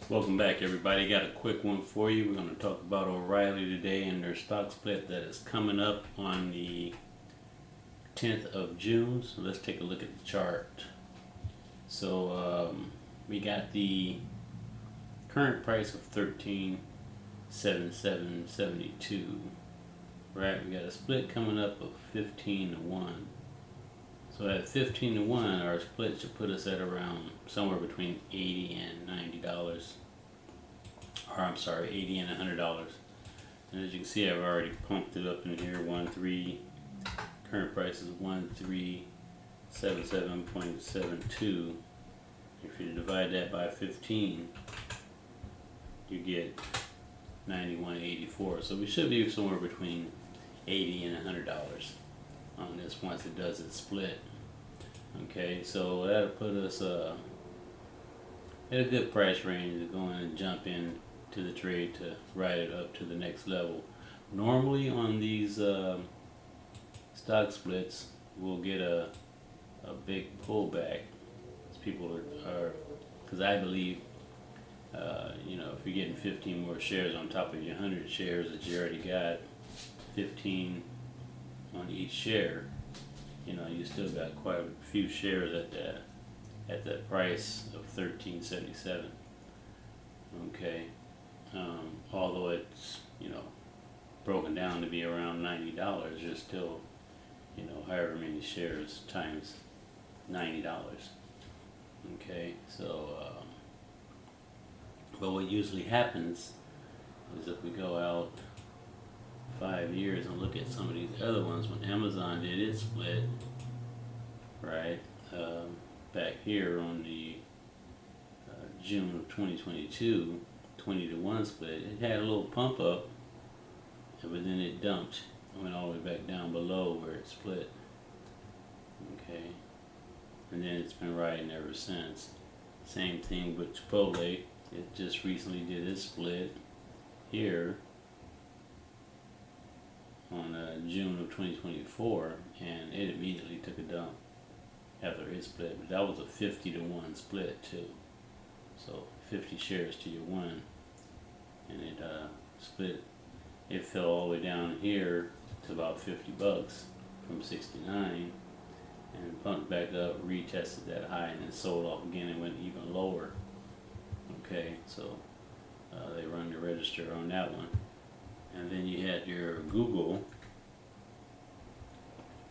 Welcome back, everybody. Got a quick one for you. We're going to talk about O'Reilly today and their stock split that is coming up on the 10th of June. So let's take a look at the chart. So we got the current price of 13.7772. Right, we got a split coming up of 15 to 1. So at 15 to 1, our split should put us at around somewhere between $80 and $90. Or I'm sorry, $80 and $100. And as you can see, I've already pumped it up in here. 1.3, current price is 1377.72. If you divide that by 15, you get 91.84. So we should be somewhere between $80 and $100 on this once it does its split. Okay, so that'll put us at a good price range to go in and jump in to the trade to ride it up to the next level. Normally on these stock splits, we'll get a big pullback. People are because I believe if you're getting 15 more shares on top of your 100 shares that you already got, 15 on each share, you still got quite a few shares at that price of $13.77. Okay, although it's broken down to be around $90, you're still however many shares times $90. Okay, so but what usually happens is if we go out 5 years and look at some of these other ones, when Amazon did its split, right, back here on the June of 2022, 20 to 1 split, it had a little pump up, but then it dumped, went all the way back down below where it split. Okay, and then it's been riding ever since. Same thing with Chipotle. It just recently did its split here on June of 2024, and it immediately took a dump after it split. But that was a 50 to 1 split too. So 50 shares to your 1, and it split. It fell all the way down here to about $50 from 69, and pumped back up, retested that high, and then sold off again and went even lower. Okay, so they run the register on that one. And then you had your Google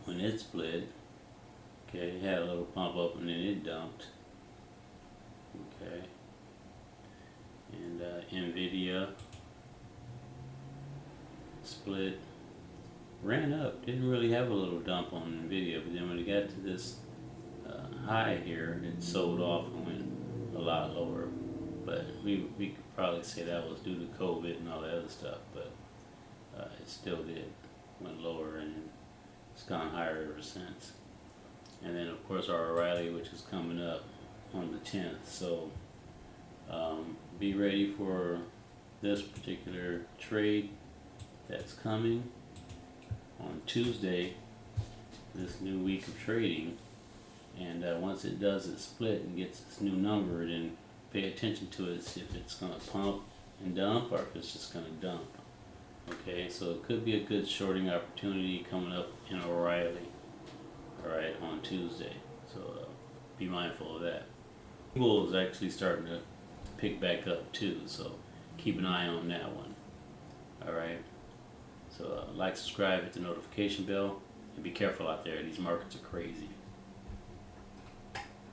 when it split. Okay, it had a little pump up and then it dumped. Okay, and Nvidia split, ran up, didn't really have a little dump on Nvidia, but then when it got to this high here, it sold off and went a lot lower. But we could probably say that was due to COVID and all that other stuff, but it still went lower, and it's gone higher ever since. And then of course our O'Reilly, which is coming up on the 10th. So be ready for this particular trade that's coming on Tuesday, this new week of trading. And once it does its split and gets its new number, then pay attention to it, see if it's going to pump and dump or if it's just going to dump. Okay, so it could be a good shorting opportunity coming up in O'Reilly, alright, on Tuesday. So be mindful of that. Google is actually starting to pick back up too, so keep an eye on that one. Alright, so like, subscribe, hit the notification bell, and be careful out there. These markets are crazy.